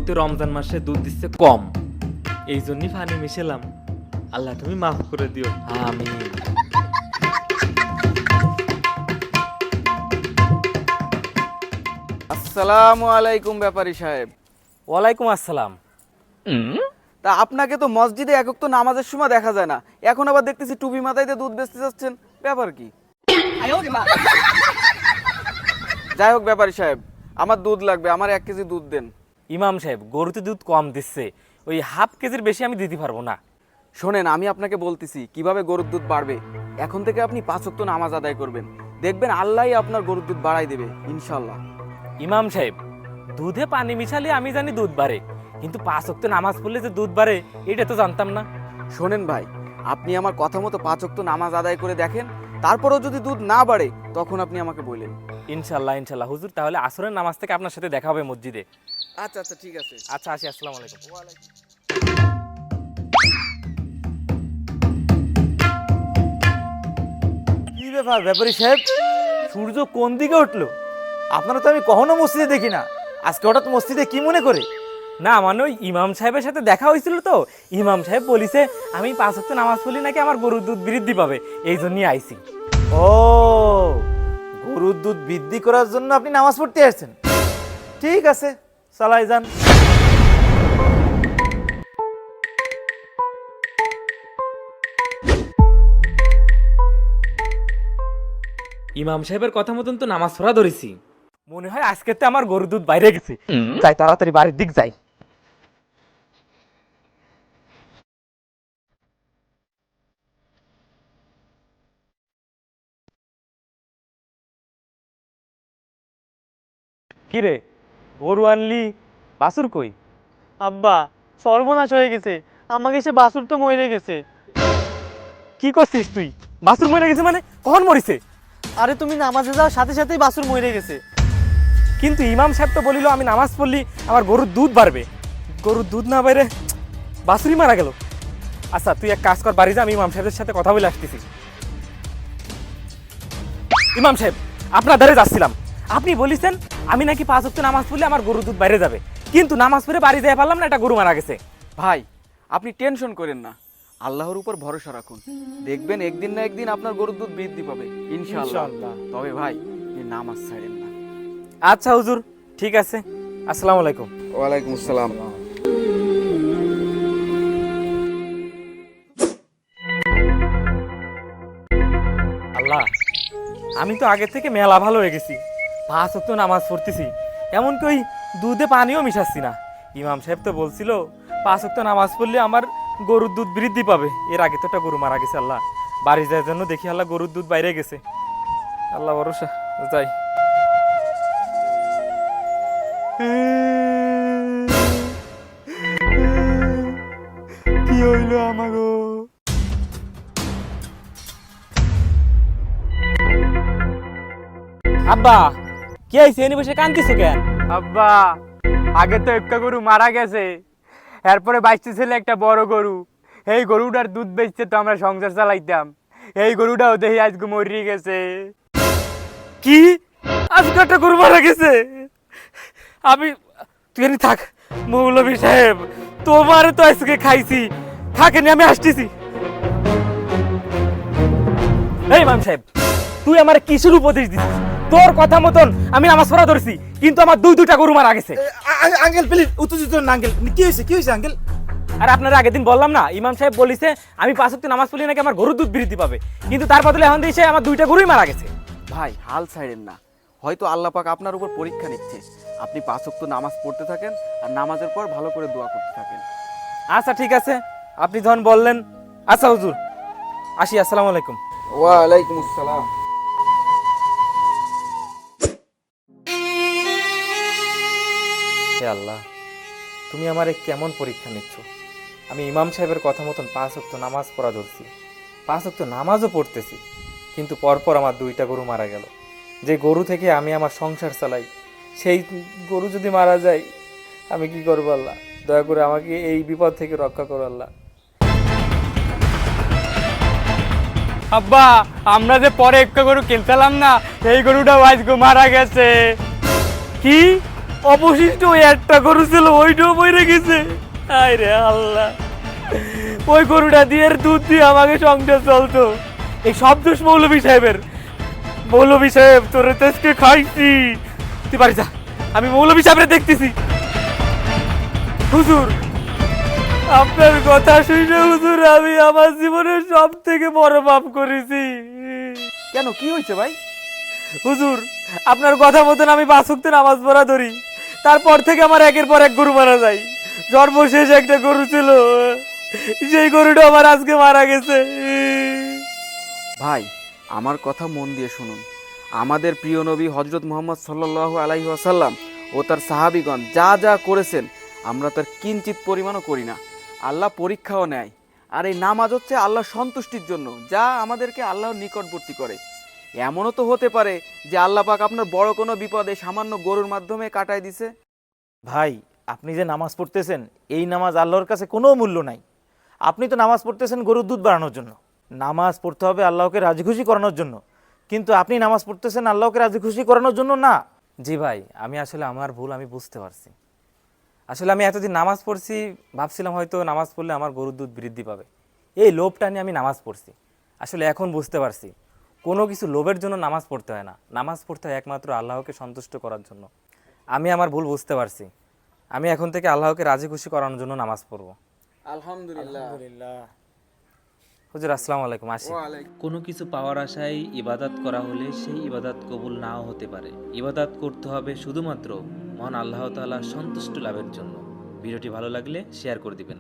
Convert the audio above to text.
প্রতি রমজান মাসে দুধ দিচ্ছে কম, এই জন্যই পানি মিশালাম। আল্লাহ তুমি মাফ করে দিও, আমিন। আসসালামু আলাইকুম ব্যাপারী সাহেব। ওয়ালাইকুম আসসালাম। তা আপনাকে তো মসজিদে একক তো নামাজের সময় দেখা যায় না, এখন আবার দেখতেছি টুপি মাথায় দিয়ে দুধ বেচতে যাচ্ছেন, ব্যাপার কি? যাই হোক ব্যাপারী সাহেব, আমার দুধ লাগবে, আমার 1 কেজি দুধ দেন। ইমাম সাহেব, গরুতে দুধ কম দিচ্ছে, ওই হাফ কেজির বেশি আমি দিতে পারবো না। শোনেন, আমি আপনাকে বলতেছি কিভাবে গরুর দুধ বাড়বে। এখন থেকে আপনি 5 ওয়াক্ত নামাজ আদায় করবেন, দেখবেন আল্লাহই আপনার গরুর দুধ বাড়াই দেবে ইনশাল্লাহ। ইমাম সাহেব, দুধে পানি মিশালে আমি জানি দুধ বাড়ে, কিন্তু 5 ওয়াক্ত নামাজ পড়লে যে দুধ বাড়ে এটা তো জানতাম না। শোনেন ভাই, আপনি আমার কথা মতো 5 ওয়াক্ত নামাজ আদায় করে দেখেন, তারপরেও যদি দুধ না বাড়ে তখন আপনি আমাকে বললেন। ইনশাল্লাহ ইনশাল্লাহ হুজুর, তাহলে আসরের নামাজ থেকে আপনার সাথে দেখা হবে মসজিদে। আচ্ছা আচ্ছা, ঠিক আছে। আচ্ছা আসি, আসসালামু আলাইকুম। কি ব্যাপার ব্যাপারী সাহেব, সূর্য কোন দিকে উঠলো? আপনারা তো আমি কখনো মসজিদে দেখি না, আজকে হঠাৎ মসজিদে কি মনে করে? না মানে ওই ইমাম সাহেবের সাথে দেখা হয়েছিল তো, ইমাম সাহেব বলিছে আমি 5 ওয়াক্ত নামাজ পড়লে নাকি আমার গরুর দুধ বৃদ্ধি পাবে, এই জন্যই আইছি। ও, গরুর দুধ বৃদ্ধি করার জন্য আপনি নামাজ পড়তে আসছেন? ঠিক আছে, চালাই যান। ইমাম সাহেবের কথা মতন তো নামাজ পড়া ধরেছি। মনে হয় আজকে তো আমার গরুর দুধ বাইরে গেছে, যাই তাড়াতাড়ি বাড়ির দিক যাই। কিরে, গরু আনলি, বাছুর কই? আব্বা, সর্বনাশ হয়ে গেছে, আমাকে সে বাসুর তো মরে গেছে। কি করছিস তুই? বাছুর মরে গেছে মানে কখন মরিছে? আরে তুমি নামাজে যাওয়ার সাথে সাথেই বাসুর মরে গেছে। কিন্তু ইমাম সাহেব তো বলিল আমি নামাজ পড়লি আমার গরুর দুধ বাড়বে, গরুর দুধ না বাইরে বাছুরই মারা গেল। আচ্ছা তুই এক কাজ কর, বাড়ি যা, আমি ইমাম সাহেবের সাথে কথা বলে আসতেছি। ইমাম সাহেব, আপনার ধারে যাচ্ছিলাম, আপনি বলেছেন আমি নাকি 5 ওয়াক্ত নামাজ পড়লে আমার গরুর দুধ বাইরে যাবে, কিন্তু নামাজ পড়ে বাড়ি যেতে পারলাম না, একটা গরু মারা গেছে। ভাই, আপনি টেনশন করেন না, আল্লাহর উপর ভরসা রাখুন, দেখবেন একদিন না একদিন আপনার গরুর দুধ বৃদ্ধি পাবে ইনশাআল্লাহ। তবে ভাই, এই নামাজ ছাড়েন না। আচ্ছা হুজুর, ঠিক আছে, আসসালামু আলাইকুম। ওয়ালাইকুম আসসালাম। আল্লাহ, আমি তো আগে থেকে মেলা ভালো হয়ে গেছি, 5 ওয়াক্ত নামাজ পড়তেছি, এমনকি ওই দুধে পানিও মিশাচ্ছি না। ইমাম সাহেব তো বলছিল 5 ওয়াক্ত নামাজ পড়লে আমার গরুর দুধ বৃদ্ধি পাবে, এর আগে তো একটা গরু মারা গেছে। আল্লাহ, বাড়ি যাওয়ার জন্য দেখি আল্লাহ গরুর দুধ বাইরে গেছে, আল্লাহ ভরসা, যাই। কি হইলো আমাগো? আব্বা, কি হয়েছে? এনে বসে কান্দিছো কেন? আব্বা, আগে তো একটা গরু মারা গেছে, এরপরে বাইশটি ছেলে একটা বড় গরু, এই গরুটার দুধ বেচতে তো আমরা সংসার চালাইতাম, এই গরুটাও দেখি আজকে মরে গেছে। কি, আজকে একটা গরু মারা গেছে? আমি, তুই এনে থাক মৌলভী সাহেব, তোমারে তো আজকে খাইছি, থাকেনি, আমি আসতেছি। এই ইমাম সাহেব, তুই আমার কিসের উপদেশ দিছিস? তোর কথা মতন আমি নামাজ পড়া ধরেছি, কিন্তু আমার দুইটা গরু মারা গেছে। আঙ্কেল প্লিজ উত্তেজিত হন না আঙ্কেল, কি হয়েছে আঙ্কেল? আর আপনারা আগের দিন বললাম না, ইমাম সাহেব বলিছে আমি 5 ওয়াক্ত নামাজ পড়লে নাকি আমার গরুর দুধ বৃদ্ধি পাবে, কিন্তু তার বদলে এখন দিয়েছে আমার 2টা গরুই মারা গেছে। ভাই, হাল ছাড়েন না, হয়তো আল্লাহ পাক আপনার উপর পরীক্ষা নিচ্ছে। আপনি 5 ওয়াক্ত নামাজ পড়তে থাকেন, আর নামাজের পর ভালো করে দোয়া করতে থাকেন। আচ্ছা ঠিক আছে, আপনি যখন বললেন। আচ্ছা হুজুর, আসি, আসসালামু আলাইকুম। ওয়ালাইকুম আসসালাম। হে আল্লাহ, তুমি আমারে কেমন পরীক্ষা নিচ্ছ? আমি ইমাম সাহেবের কথা মতন 5 ওয়াক্ত নামাজ পড়া ধরছি, 5 ওয়াক্ত নামাজও পড়তেছি, কিন্তু পরপর আমার 2টা গরু মারা গেল। যে গরু থেকে আমি আমার সংসার চালাই, সেই গরু যদি মারা যায় আমি কি করবো? আল্লাহ দয়া করে আমাকে এই বিপদ থেকে রক্ষা করো আল্লাহ। আব্বা, আমরা যে পরে একটা গরু কিনছিলাম না, এই গরুটাও আজকে মারা গেছে। কি, অবশিষ্ট ওই একটা গরু ছিল, ওইটাও মরে গেছে। আয় রে আল্লাহ, ওই গরুটা দিয়ে এর দুধ দিয়ে আমাকে সংসার চলতো। এই সব দোষ মৌলভী সাহেবের। মৌলভী সাহেব, তোর তেজকে খাইছি। তুই বাড়ি যা, আমি মৌলভী সাহেবরে দেখতেছি। হুজুর, আপনার কথা শুনে হুজুর আমি আমার জীবনের সব থেকে বড় পাপ করেছি। কেন, কি হয়েছে ভাই? হুজুর, আপনার কথা মতন আমি 5 ওয়াক্ত নামাজ পড়া ধরি, তারপর থেকে আমার একের পর এক গরু মারা যায়। সর্বশেষ একটা গরু ছিল, সেই গরুটা আমার আজকে মারা গেছে। ভাই, আমার কথা মন দিয়ে শুনুন। আমাদের প্রিয় নবী হজরত মুহাম্মদ সাল্লাল্লাহু আলাইহি ওয়াসাল্লাম ও তার সাহাবীগণ যা যা করেছেন আমরা তার কিঞ্চিত পরিমাণও করি না। আল্লাহ পরীক্ষাও নেয়। আর এই নামাজ হচ্ছে আল্লাহর সন্তুষ্টির জন্য, যা আমাদেরকে আল্লাহর নিকটবর্তী করে। এমনও তো হতে পারে যে আল্লাহ পাক আপনার বড় কোনো বিপদে সামান্য গরুর মাধ্যমে কাটায় দিছে। ভাই, আপনি যে নামাজ পড়তেছেন, এই নামাজ আল্লাহর কাছে কোনো মূল্য নাই। আপনি তো নামাজ পড়তেছেন গরুর দুধ বাড়ানোর জন্য। নামাজ পড়তে হবে আল্লাহকে রাজি খুশি করানোর জন্য, কিন্তু আপনি নামাজ পড়তেছেন আল্লাহকে রাজি খুশি করানোর জন্য না। জি ভাই, আমি আসলে আমার ভুল আমি বুঝতে পারছি। আসলে আমি এতদিন নামাজ পড়ছি, ভাবছিলাম হয়তো নামাজ পড়লে আমার গরুর দুধ বৃদ্ধি পাবে, এই লোভটা নিয়ে আমি নামাজ পড়ছি। আসলে এখন বুঝতে পারছি কোনো কিছু লোভের জন্য নামাজ পড়তে হয় না, নামাজ পড়তে হয় একমাত্র আল্লাহকে সন্তুষ্ট করার জন্য। আমি আমার ভুল বুঝতে পারছি, আমি এখন থেকে আল্লাহকে রাজি খুশি করানোর জন্য নামাজ পড়বো। আলহামদুলিল্লাহ। হুজুর, আসসালামু আলাইকুম, আসি। কোনো কিছু পাওয়ার আশায় ইবাদত করা হলে সেই ইবাদত কবুল নাও হতে পারে। ইবাদত করতে হবে শুধুমাত্র মহান আল্লাহ তাআলার সন্তুষ্ট লাভের জন্য। ভিডিওটি ভালো লাগলে শেয়ার করে দিবেন।